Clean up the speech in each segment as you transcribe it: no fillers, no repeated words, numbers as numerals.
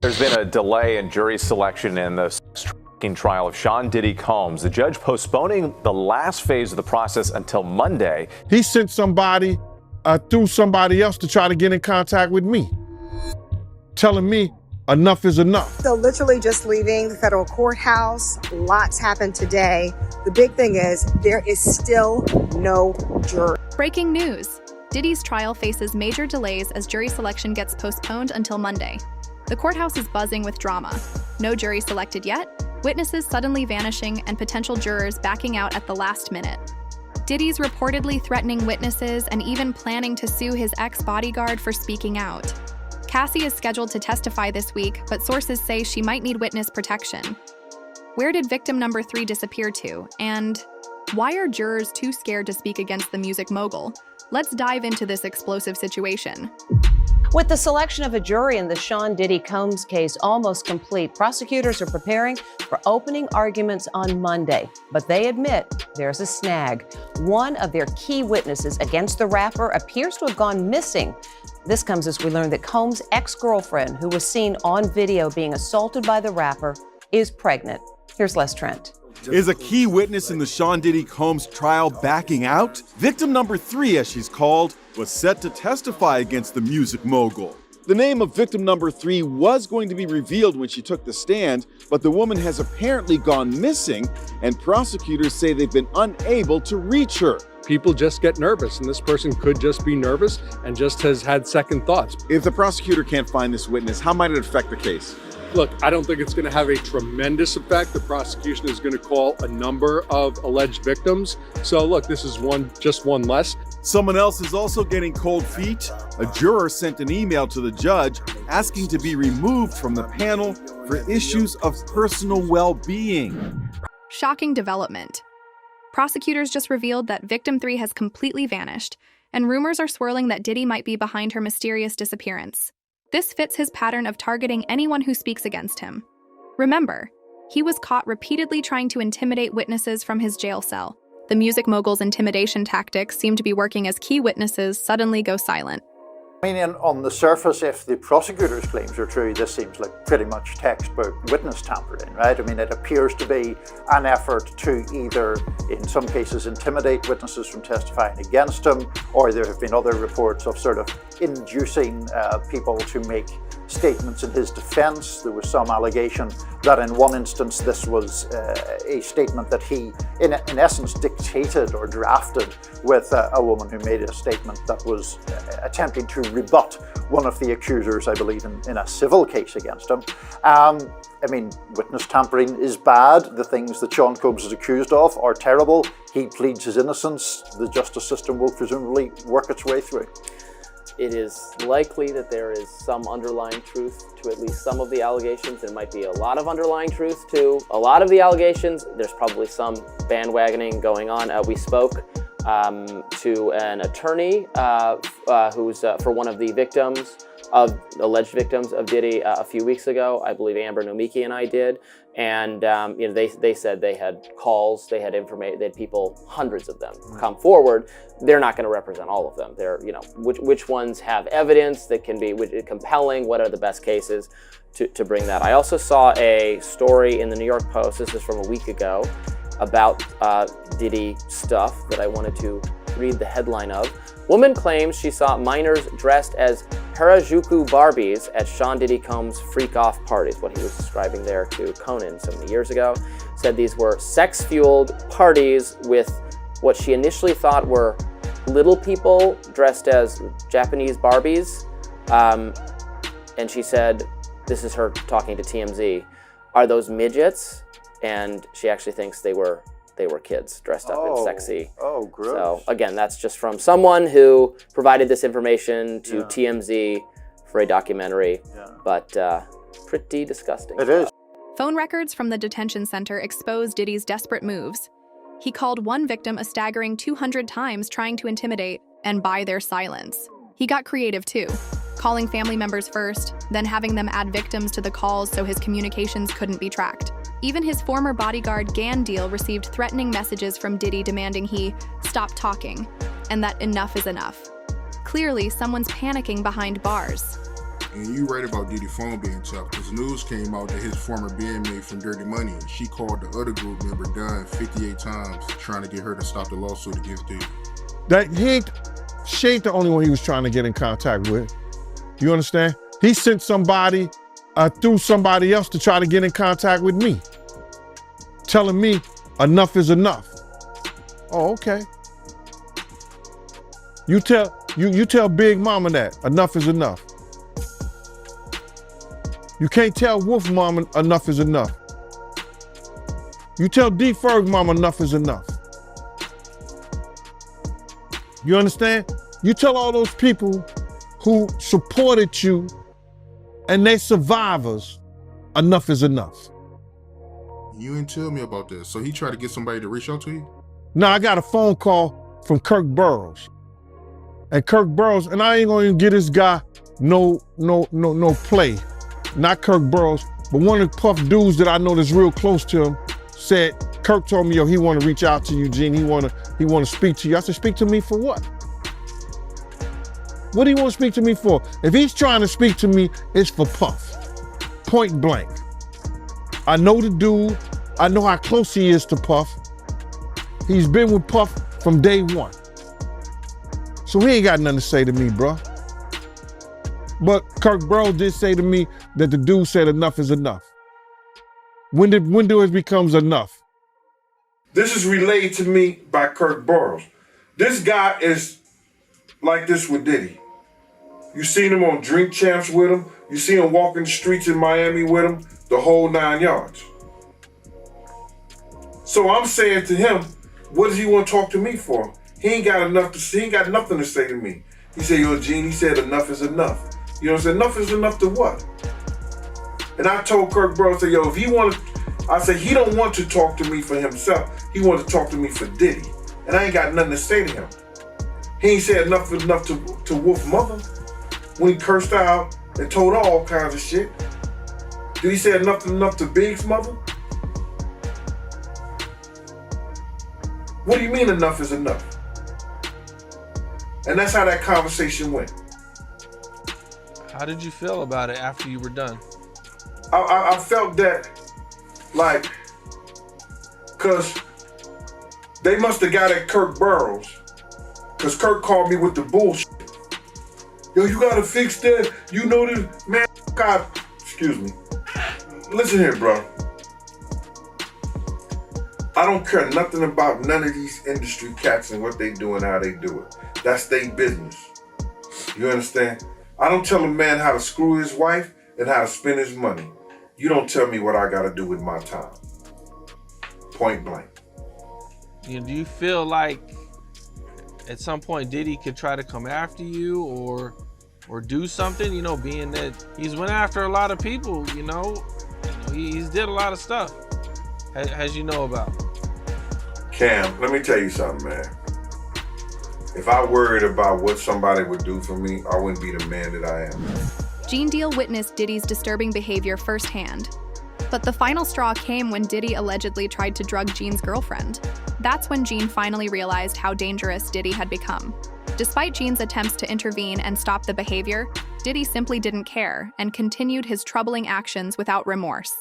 There's been a delay in jury selection in the trial of Sean Diddy Combs. The judge postponing the last phase of the process until Monday. He sent somebody through somebody else to try to get in contact with me, telling me enough is enough. So literally just leaving the federal courthouse. Lots happened today. The big thing is there is still no jury. Breaking news. Diddy's trial faces major delays as jury selection gets postponed until Monday. The courthouse is buzzing with drama. No jury selected yet, witnesses suddenly vanishing, and potential jurors backing out at the last minute. Diddy's reportedly threatening witnesses and even planning to sue his ex-bodyguard for speaking out. Cassie is scheduled to testify this week, but sources say she might need witness protection. Where did victim number 3 disappear to? And why are jurors too scared to speak against the music mogul? Let's dive into this explosive situation. With the selection of a jury in the Sean Diddy Combs case almost complete, prosecutors are preparing for opening arguments on Monday. But they admit there's a snag. One of their key witnesses against the rapper appears to have gone missing. This comes as we learn that Combs' ex-girlfriend, who was seen on video being assaulted by the rapper, is pregnant. Here's Les Trent. Is a key witness in the Sean Diddy Combs trial backing out? Victim number 3, as she's called, was set to testify against the music mogul. The name of victim number 3 was going to be revealed when she took the stand, but the woman has apparently gone missing, and prosecutors say they've been unable to reach her. People just get nervous, and this person could just be nervous and just has had second thoughts. If the prosecutor can't find this witness, how might it affect the case? Look, I don't think it's going to have a tremendous effect. The prosecution is going to call a number of alleged victims. So look, this is just one less. Someone else is also getting cold feet. A juror sent an email to the judge asking to be removed from the panel for issues of personal well-being. Shocking development. Prosecutors just revealed that victim 3 has completely vanished, and rumors are swirling that Diddy might be behind her mysterious disappearance. This fits his pattern of targeting anyone who speaks against him. Remember, he was caught repeatedly trying to intimidate witnesses from his jail cell. The music mogul's intimidation tactics seem to be working as key witnesses suddenly go silent. I mean, on the surface, if the prosecutor's claims are true, this seems like pretty much textbook witness tampering, right? I mean, it appears to be an effort to either, in some cases, intimidate witnesses from testifying against him, or there have been other reports of sort of inducing people to make statements in his defense. There was some allegation that in one instance this was a statement that he, in essence, dictated or drafted with a woman who made a statement that was attempting to rebut one of the accusers, I believe, in a civil case against him. I mean, witness tampering is bad. The things that Sean Combs is accused of are terrible. He pleads his innocence. The justice system will presumably work its way through. It is likely that there is some underlying truth to at least some of the allegations. There might be a lot of underlying truth to a lot of the allegations. There's probably some bandwagoning going on. We spoke to an attorney who's for one of the alleged victims of Diddy a few weeks ago. I believe Amber Nomiki and I did, and they said they had calls, they had information, they had people, hundreds of them, come forward. They're not going to represent all of them. They're, which ones have evidence that can be compelling. What are the best cases to bring that? I also saw a story in the New York Post. This is from a week ago about Diddy stuff that I wanted to read the headline of. Woman claims she saw minors dressed as Harajuku Barbies at Sean Diddy Combs' freak-off parties, what he was describing there to Conan so many years ago. Said these were sex-fueled parties with what she initially thought were little people dressed as Japanese Barbies. And she said, this is her talking to TMZ, are those midgets? And she actually thinks they were kids dressed up in sexy. Oh, gross. So again, that's just from someone who provided this information to TMZ for a documentary, but pretty disgusting. It is. Phone records from the detention center expose Diddy's desperate moves. He called one victim a staggering 200 times trying to intimidate and buy their silence. He got creative too, calling family members first, then having them add victims to the calls so his communications couldn't be tracked. Even his former bodyguard Gan Deal received threatening messages from Diddy demanding he stop talking and that enough is enough. Clearly, someone's panicking behind bars. And you right about Diddy phone being tapped, because news came out that his former bandmate from Dirty Money, she called the other group member Dunn 58 times trying to get her to stop the lawsuit against Diddy. She ain't the only one he was trying to get in contact with. You understand? He sent somebody through somebody else to try to get in contact with me, telling me enough is enough. Oh, okay. You tell Big Mama that enough is enough. You can't tell Wolf Mama enough is enough. You tell D Ferg Mama enough is enough. You understand? You tell all those people who supported you and they survivors, enough is enough. You didn't tell me about that. So he tried to get somebody to reach out to you? Now I got a phone call from Kirk Burroughs. And Kirk Burroughs, and I ain't gonna even get this guy no play. Not Kirk Burroughs, but one of the Puff dudes that I know that's real close to him said, Kirk told me, yo, he wanna reach out to you, Gene. He wanna speak to you. I said, speak to me for what? What do you want to speak to me for? If he's trying to speak to me, it's for Puff. Point blank. I know the dude. I know how close he is to Puff. He's been with Puff from day one. So he ain't got nothing to say to me, bro. But Kirk Burroughs did say to me that the dude said enough is enough. When do it becomes enough? This is relayed to me by Kirk Burroughs. This guy is like this with Diddy. You seen him on Drink Champs with him. You see him walking the streets in Miami with him, the whole 9 yards. So I'm saying to him, what does he want to talk to me for? He ain't got nothing to say to me. He said, yo, Gene, he said enough is enough. You know what I'm saying? Enough is enough to what? And I told Kirk Burroughs, I said, yo, if he want to, I said, he don't want to talk to me for himself. He want to talk to me for Diddy. And I ain't got nothing to say to him. He ain't said enough is enough to Wolf Mother when he cursed her out and told her all kinds of shit. Did he say enough is enough to Big's mother? What do you mean enough is enough? And that's how that conversation went. How did you feel about it after you were done? I felt that, like, cause they must have got at Kirk Burroughs, cause Kirk called me with the bullshit. Yo, you gotta fix that. You know this, man. God, excuse me. Listen here, bro. I don't care nothing about none of these industry cats and what they do and how they do it. That's their business. You understand? I don't tell a man how to screw his wife and how to spend his money. You don't tell me what I gotta do with my time. Point blank. Do you feel like at some point Diddy could try to come after you or do something, you know, being that he's went after a lot of people, you know he's did a lot of stuff, as you know about. Cam, let me tell you something, man. If I worried about what somebody would do for me, I wouldn't be the man that I am. Gene Deal witnessed Diddy's disturbing behavior firsthand. But the final straw came when Diddy allegedly tried to drug Gene's girlfriend. That's when Gene finally realized how dangerous Diddy had become. Despite Gene's attempts to intervene and stop the behavior, Diddy simply didn't care and continued his troubling actions without remorse.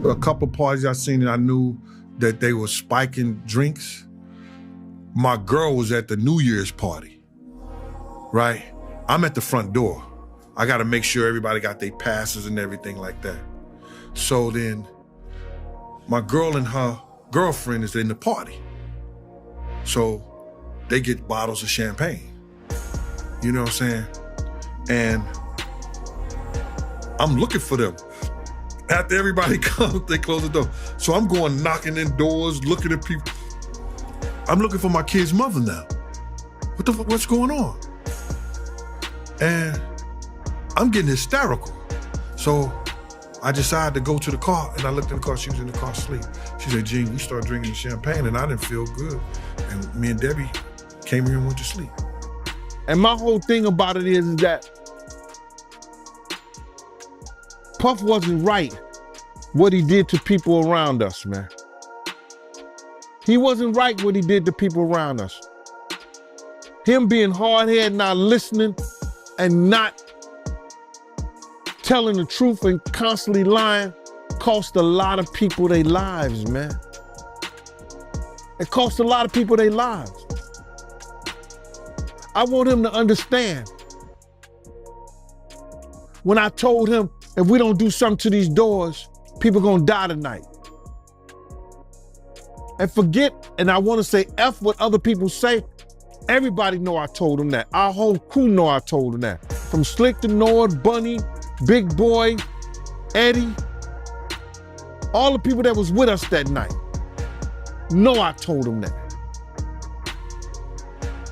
A couple parties I seen and I knew that they were spiking drinks. My girl was at the New Year's party, right? I'm at the front door. I gotta make sure everybody got their passes and everything like that. So then my girl and her girlfriend is in the party. So they get bottles of champagne. You know what I'm saying? And I'm looking for them. After everybody comes, they close the door. So I'm going knocking in doors, looking at people. I'm looking for my kid's mother now. What's going on? And I'm getting hysterical. So I decided to go to the car, and I looked in the car. She was in the car asleep. She said, Gene, we started drinking champagne, and I didn't feel good. And me and Debbie came here and went to sleep. And my whole thing about it is that Puff wasn't right what he did to people around us, man. He wasn't right what he did to people around us. Him being hard-headed, not listening, and not telling the truth and constantly lying cost a lot of people their lives, man. It cost a lot of people their lives. I want him to understand. When I told him, if we don't do something to these doors, people gonna die tonight. And forget, and I wanna say F what other people say, everybody know I told him that. Our whole crew know I told him that. From Slick to Nord, Bunny, Big Boy, Eddie, all the people that was with us that night, know I told them that.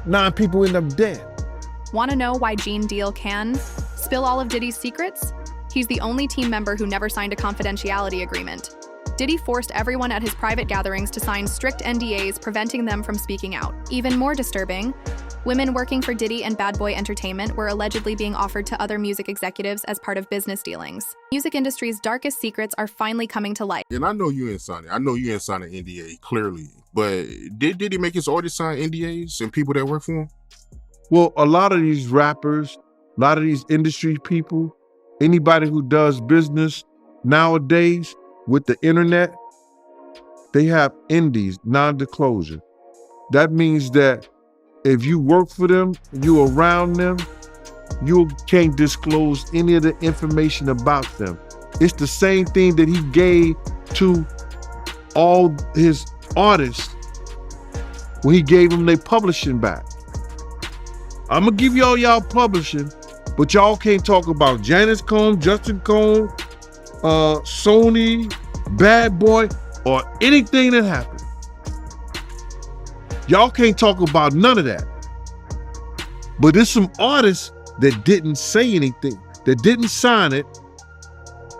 9 people end up dead. Want to know why Gene Deal can spill all of Diddy's secrets? He's the only team member who never signed a confidentiality agreement. Diddy forced everyone at his private gatherings to sign strict NDAs, preventing them from speaking out. Even more disturbing, women working for Diddy and Bad Boy Entertainment were allegedly being offered to other music executives as part of business dealings. Music industry's darkest secrets are finally coming to light. And I know you ain't signing. I know you ain't signing an NDA, clearly. But did Diddy make his artists sign NDAs and people that work for him? Well, a lot of these rappers, a lot of these industry people, anybody who does business nowadays with the internet, they have NDAs, non-disclosure. That means that if you work for them, you around them, you can't disclose any of the information about them. It's the same thing that he gave to all his artists when he gave them their publishing back. I'm gonna give y'all publishing, but y'all can't talk about Janice Combs, Justin Combs, Sony, Bad Boy, or anything that happened. Y'all can't talk about none of that. But there's some artists that didn't say anything, that didn't sign it,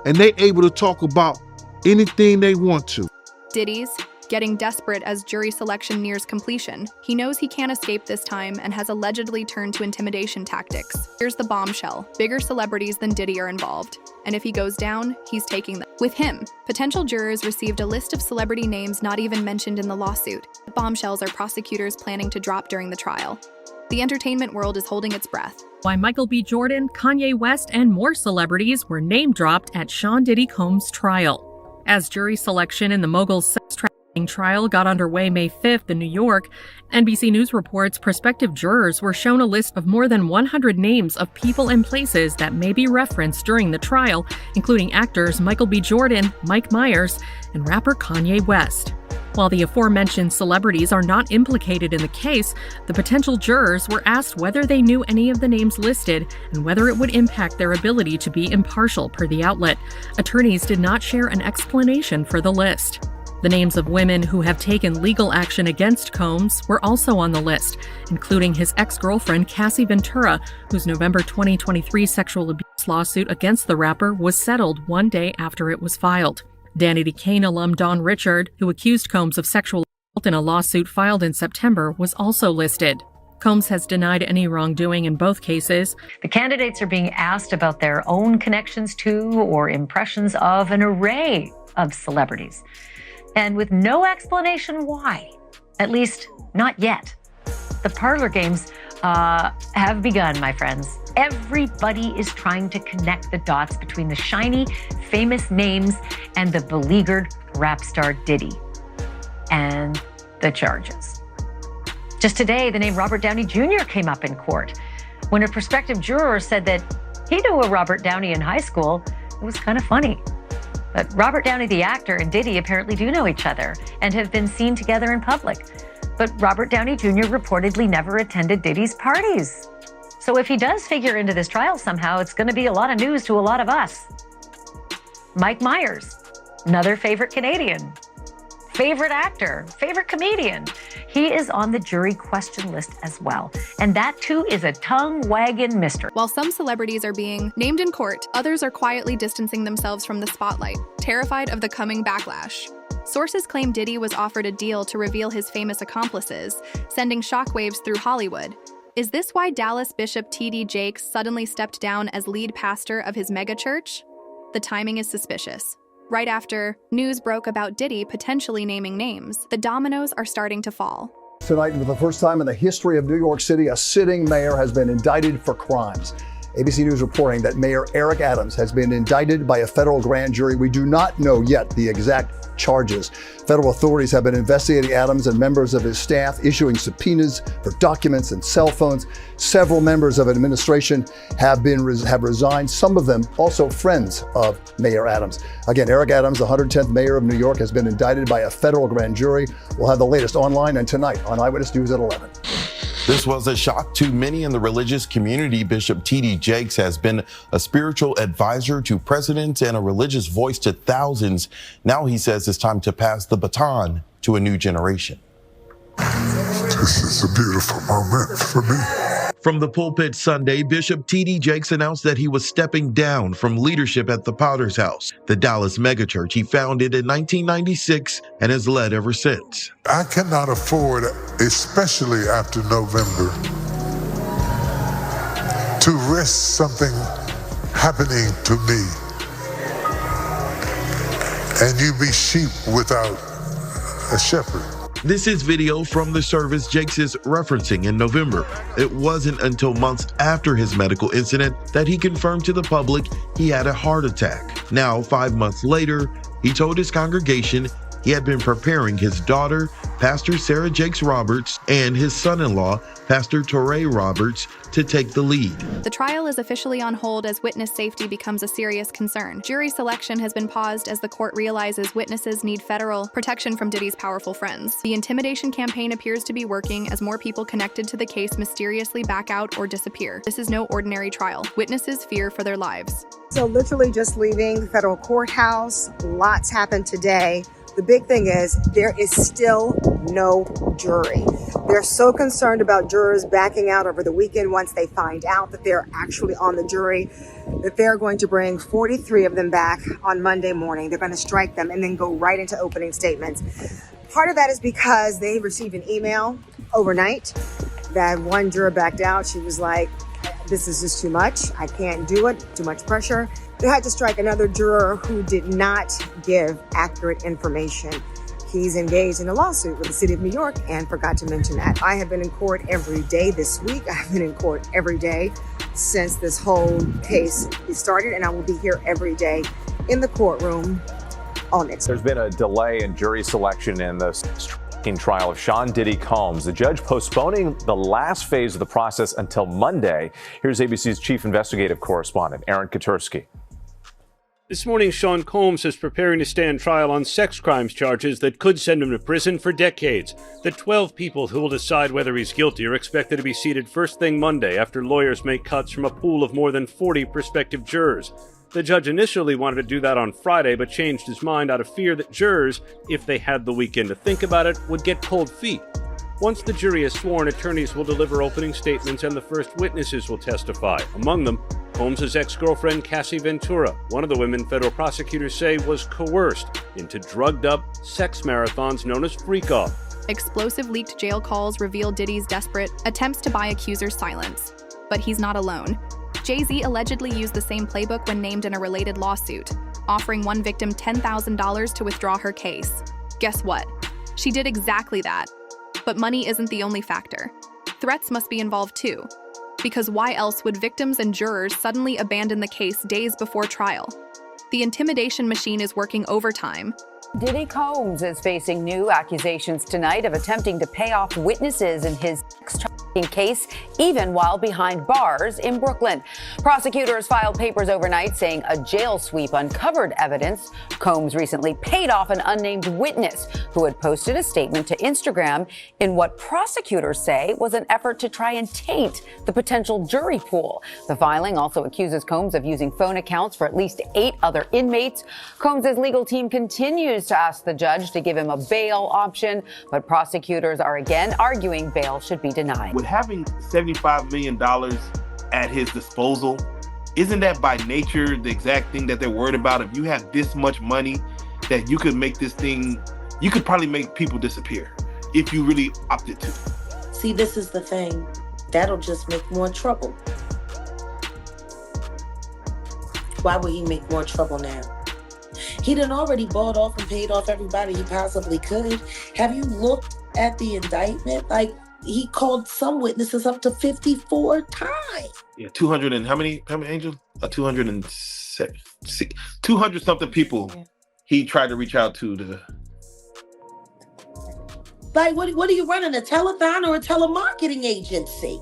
and they able to talk about anything they want to. Diddy's getting desperate as jury selection nears completion. He knows he can't escape this time and has allegedly turned to intimidation tactics. Here's the bombshell. Bigger celebrities than Diddy are involved. And if he goes down, he's taking them. With him, potential jurors received a list of celebrity names not even mentioned in the lawsuit. The bombshells are prosecutors planning to drop during the trial. The entertainment world is holding its breath. Why Michael B. Jordan, Kanye West, and more celebrities were name-dropped at Sean Diddy Combs' trial. As jury selection in the mogul's sex trafficking trial got underway May 5th in New York, NBC News reports prospective jurors were shown a list of more than 100 names of people and places that may be referenced during the trial, including actors Michael B. Jordan, Mike Myers, and rapper Kanye West. While the aforementioned celebrities are not implicated in the case, the potential jurors were asked whether they knew any of the names listed and whether it would impact their ability to be impartial, per the outlet. Attorneys did not share an explanation for the list. The names of women who have taken legal action against Combs were also on the list, including his ex-girlfriend Cassie Ventura, whose November 2023 sexual abuse lawsuit against the rapper was settled one day after it was filed. Danny DeCane alum Don Richard, who accused Combs of sexual assault in a lawsuit filed in September, was also listed. Combs has denied any wrongdoing in both cases. The candidates are being asked about their own connections to or impressions of an array of celebrities, and with no explanation why, at least not yet. The parlor games have begun, my friends. Everybody is trying to connect the dots between the shiny, famous names and the beleaguered rap star Diddy and the charges. Just today, the name Robert Downey Jr. came up in court. When a prospective juror said that he knew a Robert Downey in high school, it was kind of funny. But Robert Downey, the actor, and Diddy apparently do know each other and have been seen together in public. But Robert Downey Jr. reportedly never attended Diddy's parties. So if he does figure into this trial somehow, it's going to be a lot of news to a lot of us. Mike Myers, another favorite Canadian, favorite actor, favorite comedian. He is on the jury question list as well. And that too is a tongue-wagging mystery. While some celebrities are being named in court, others are quietly distancing themselves from the spotlight, terrified of the coming backlash. Sources claim Diddy was offered a deal to reveal his famous accomplices, sending shockwaves through Hollywood. Is this why Dallas Bishop T.D. Jakes suddenly stepped down as lead pastor of his megachurch? The timing is suspicious. Right after news broke about Diddy potentially naming names, the dominoes are starting to fall. Tonight, for the first time in the history of New York City, a sitting mayor has been indicted for crimes. ABC News reporting that Mayor Eric Adams has been indicted by a federal grand jury. We do not know yet the exact charges. Federal authorities have been investigating Adams and members of his staff, issuing subpoenas for documents and cell phones. Several members of administration have resigned, some of them also friends of Mayor Adams. Again, Eric Adams, the 110th mayor of New York, has been indicted by a federal grand jury. We'll have the latest online and tonight on Eyewitness News at 11. This was a shock to many in the religious community. Bishop T.D. Jakes has been a spiritual advisor to presidents and a religious voice to thousands. Now he says it's time to pass the baton to a new generation. This is a beautiful moment for me. From the pulpit Sunday, Bishop T.D. Jakes announced that he was stepping down from leadership at the Potter's House, the Dallas megachurch he founded in 1996 and has led ever since. I cannot afford, especially after November, to risk something happening to me and you be sheep without a shepherd. This is video from the service Jakes is referencing in November. It wasn't until months after his medical incident that he confirmed to the public he had a heart attack. Now, 5 months later, he told his congregation he had been preparing his daughter, Pastor Sarah Jakes Roberts, and his son-in-law, Pastor Torrey Roberts, to take the lead. The trial is officially on hold as witness safety becomes a serious concern. Jury selection has been paused as the court realizes witnesses need federal protection from Diddy's powerful friends. The intimidation campaign appears to be working as more people connected to the case mysteriously back out or disappear. This is no ordinary trial. Witnesses fear for their lives. So literally just leaving the federal courthouse, lots happened today. The big thing is there is still no jury. They're so concerned about jurors backing out over the weekend once they find out that they're actually on the jury, that they're going to bring 43 of them back on Monday morning. They're going to strike them and then go right into opening statements. Part of that is because they received an email overnight that one juror backed out. She was like, this is just too much. I can't do it. Too much pressure. They had to strike another juror who did not give accurate information. He's engaged in a lawsuit with the city of New York and forgot to mention that. I have been in court every day this week. I've been in court every day since this whole case started, and I will be here every day in the courtroom all next week. There's been a delay in jury selection in the trial of Sean Diddy Combs. The judge postponing the last phase of the process until Monday. Here's ABC's chief investigative correspondent, Aaron Katursky. This morning, Sean Combs is preparing to stand trial on sex crimes charges that could send him to prison for decades. The 12 people who will decide whether he's guilty are expected to be seated first thing Monday after lawyers make cuts from a pool of more than 40 prospective jurors. The judge initially wanted to do that on Friday, but changed his mind out of fear that jurors, if they had the weekend to think about it, would get cold feet. Once the jury is sworn, attorneys will deliver opening statements and the first witnesses will testify. Among them, Combs' ex-girlfriend Cassie Ventura, one of the women federal prosecutors say was coerced into drugged-up sex marathons known as freak-off. Explosive leaked jail calls reveal Diddy's desperate attempts to buy accusers' silence. But he's not alone. Jay-Z allegedly used the same playbook when named in a related lawsuit, offering one victim $10,000 to withdraw her case. Guess what? She did exactly that. But money isn't the only factor. Threats must be involved too. Because why else would victims and jurors suddenly abandon the case days before trial? The intimidation machine is working overtime. Diddy Combs is facing new accusations tonight of attempting to pay off witnesses in his case, even while behind bars in Brooklyn. Prosecutors filed papers overnight saying a jail sweep uncovered evidence. Combs recently paid off an unnamed witness who had posted a statement to Instagram in what prosecutors say was an effort to try and taint the potential jury pool. The filing also accuses Combs of using phone accounts for at least 8 other inmates. Combs' legal team continues to ask the judge to give him a bail option, but prosecutors are again arguing bail should be denied. With having $75 million at his disposal, isn't that by nature the exact thing that they're worried about? If you have this much money, that you could make this thing, you could probably make people disappear if you really opted to. See, this is the thing. That'll just make more trouble. Why would he make more trouble now? He done already bought off and paid off everybody he possibly could. Have you looked at the indictment? Like, he called some witnesses up to 54 times. Yeah, 200 and how many Angel? 200 something people he tried to reach out to. Like, what are you running, a telethon or a telemarketing agency?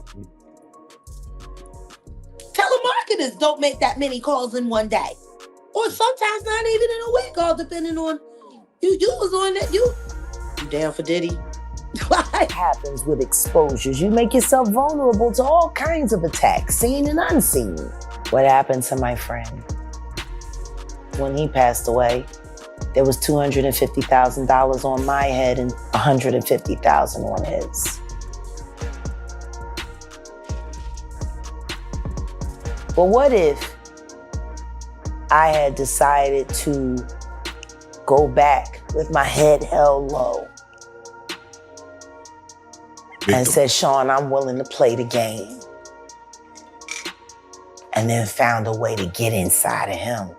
Telemarketers don't make that many calls in one day. Or sometimes not even in a week, all depending on you was on that. You down for Diddy? What happens with exposures? You make yourself vulnerable to all kinds of attacks, seen and unseen. What happened to my friend? When he passed away, there was $250,000 on my head and $150,000 on his. But what if I had decided to go back with my head held low and said, Sean, I'm willing to play the game, and then found a way to get inside of him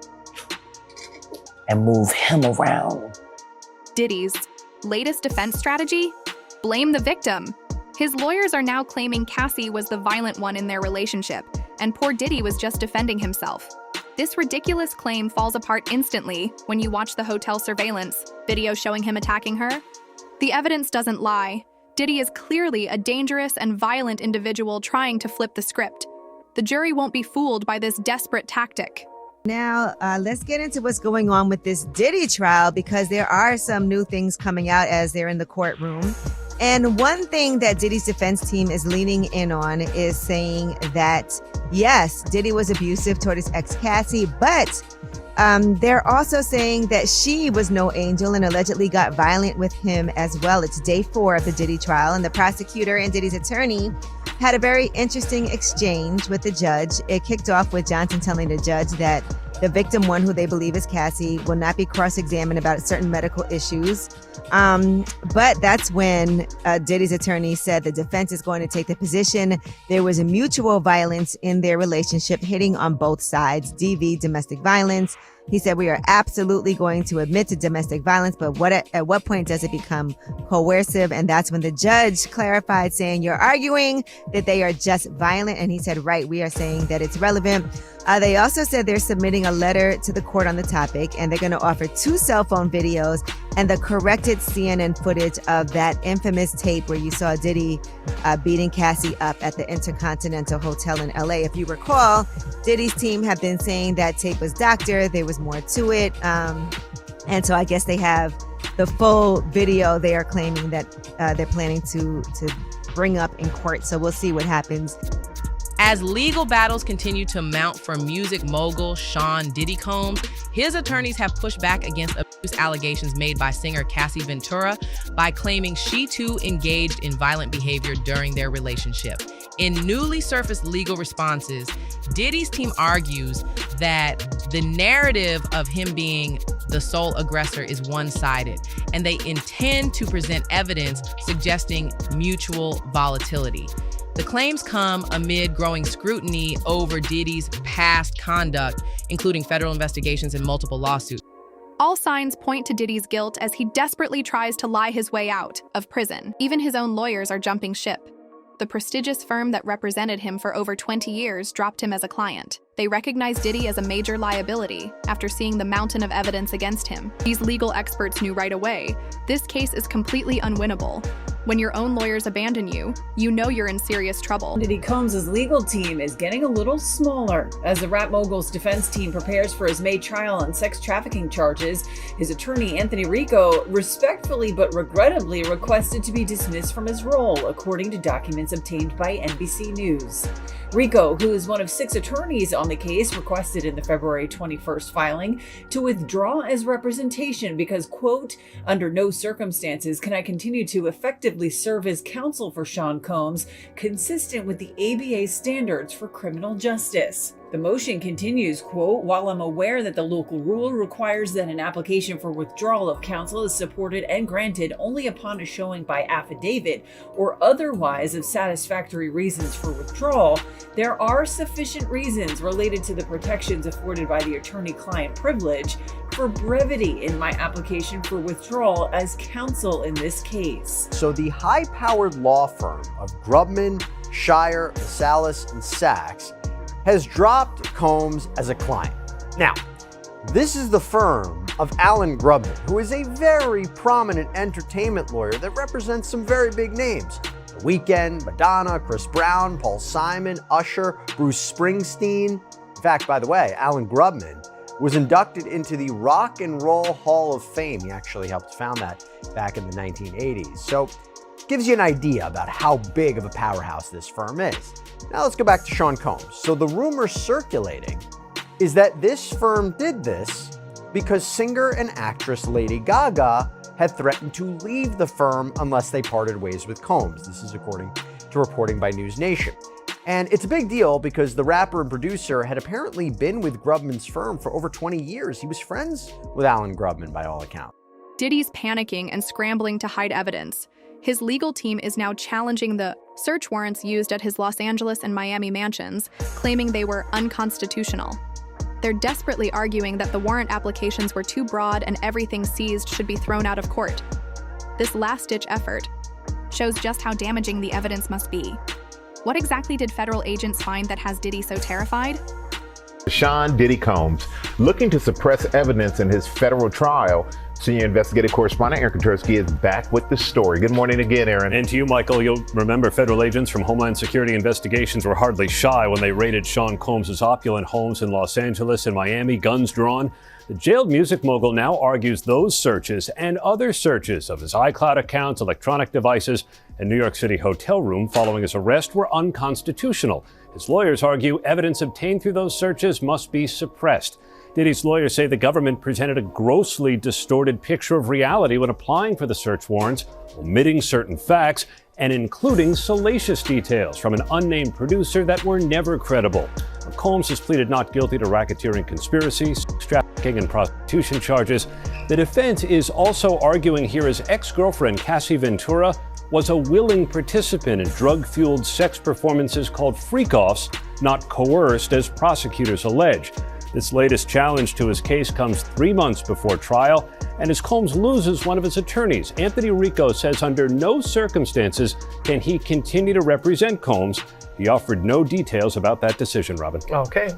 and move him around? Diddy's latest defense strategy? Blame the victim. His lawyers are now claiming Cassie was the violent one in their relationship, and poor Diddy was just defending himself. This ridiculous claim falls apart instantly when you watch the hotel surveillance video showing him attacking her. The evidence doesn't lie. Diddy is clearly a dangerous and violent individual trying to flip the script. The jury won't be fooled by this desperate tactic. Now, let's get into what's going on with this Diddy trial, because there are some new things coming out as they're in the courtroom. And one thing that Diddy's defense team is leaning in on is saying that, yes, Diddy was abusive toward his ex Cassie, but they're also saying that she was no angel and allegedly got violent with him as well. It's day 4 of the Diddy trial, and the prosecutor and Diddy's attorney had a very interesting exchange with the judge. It kicked off with Johnson telling the judge that the victim one, who they believe is Cassie, will not be cross-examined about certain medical issues. But that's when Diddy's attorney said the defense is going to take the position there was a mutual violence in their relationship, hitting on both sides, DV, domestic violence. He said, we are absolutely going to admit to domestic violence, but at what point does it become coercive? And that's when the judge clarified, saying, you're arguing that they are just violent. And he said, right, we are saying that it's relevant. They also said they're submitting a letter to the court on the topic, and they're going to offer 2 cell phone videos and the corrected CNN footage of that infamous tape where you saw Diddy beating Cassie up at the Intercontinental Hotel in LA. If you recall, Diddy's team have been saying that tape was doctored. There was more to it. And so I guess they have the full video they are claiming that they're planning to bring up in court. So we'll see what happens. As legal battles continue to mount for music mogul Sean Diddy Combs, his attorneys have pushed back against abuse allegations made by singer Cassie Ventura by claiming she too engaged in violent behavior during their relationship. In newly surfaced legal responses, Diddy's team argues that the narrative of him being the sole aggressor is one-sided, and they intend to present evidence suggesting mutual volatility. The claims come amid growing scrutiny over Diddy's past conduct, including federal investigations and multiple lawsuits. All signs point to Diddy's guilt as he desperately tries to lie his way out of prison. Even his own lawyers are jumping ship. The prestigious firm that represented him for over 20 years dropped him as a client. They recognize Diddy as a major liability after seeing the mountain of evidence against him. These legal experts knew right away, this case is completely unwinnable. When your own lawyers abandon you, you know you're in serious trouble. Diddy Combs' legal team is getting a little smaller. As the rap mogul's defense team prepares for his May trial on sex trafficking charges, his attorney Anthony Rico respectfully but regrettably requested to be dismissed from his role, according to documents obtained by NBC News. Rico, who is one of 6 attorneys on the case, requested in the February 21st filing to withdraw as representation because, quote, under no circumstances can I continue to effectively serve as counsel for Sean Combs, consistent with the ABA standards for criminal justice. The motion continues, quote, while I'm aware that the local rule requires that an application for withdrawal of counsel is supported and granted only upon a showing by affidavit or otherwise of satisfactory reasons for withdrawal, there are sufficient reasons related to the protections afforded by the attorney-client privilege for brevity in my application for withdrawal as counsel in this case. So the high-powered law firm of Grubman, Shire, Salas, and Sachs has dropped Combs as a client. Now, this is the firm of Alan Grubman, who is a very prominent entertainment lawyer that represents some very big names. The Weeknd, Madonna, Chris Brown, Paul Simon, Usher, Bruce Springsteen. In fact, by the way, Alan Grubman was inducted into the Rock and Roll Hall of Fame. He actually helped found that back in the 1980s. So gives you an idea about how big of a powerhouse this firm is. Now let's go back to Sean Combs. So the rumor circulating is that this firm did this because singer and actress Lady Gaga had threatened to leave the firm unless they parted ways with Combs. This is according to reporting by News Nation. And it's a big deal because the rapper and producer had apparently been with Grubman's firm for over 20 years. He was friends with Alan Grubman by all accounts. Diddy's panicking and scrambling to hide evidence. His legal team is now challenging the search warrants used at his Los Angeles and Miami mansions, claiming they were unconstitutional. They're desperately arguing that the warrant applications were too broad and everything seized should be thrown out of court. This last-ditch effort shows just how damaging the evidence must be. What exactly did federal agents find that has Diddy so terrified? Sean Diddy Combs, looking to suppress evidence in his federal trial. Senior investigative correspondent Aaron Katersky is back with the story. Good morning again, Aaron. And to you, Michael. You'll remember federal agents from Homeland Security Investigations were hardly shy when they raided Sean Combs' opulent homes in Los Angeles and Miami, guns drawn. The jailed music mogul now argues those searches and other searches of his iCloud accounts, electronic devices, and New York City hotel room following his arrest were unconstitutional. His lawyers argue evidence obtained through those searches must be suppressed. Diddy's lawyers say the government presented a grossly distorted picture of reality when applying for the search warrants, omitting certain facts and including salacious details from an unnamed producer that were never credible. Combs has pleaded not guilty to racketeering conspiracies, trafficking, and prostitution charges. The defense is also arguing here his ex-girlfriend, Cassie Ventura, was a willing participant in drug-fueled sex performances called freak-offs, not coerced as prosecutors allege. This latest challenge to his case comes 3 months before trial, and as Combs loses one of his attorneys, Anthony Rico says under no circumstances can he continue to represent Combs. He offered no details about that decision, Robin. Okay.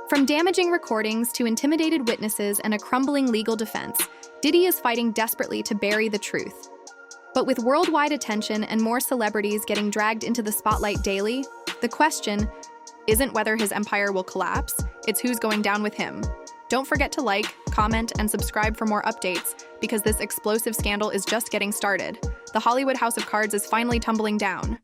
From damaging recordings to intimidated witnesses and a crumbling legal defense, Diddy is fighting desperately to bury the truth. But with worldwide attention and more celebrities getting dragged into the spotlight daily, the question isn't whether his empire will collapse, it's who's going down with him. Don't forget to like, comment, and subscribe for more updates, because this explosive scandal is just getting started. The Hollywood House of Cards is finally tumbling down.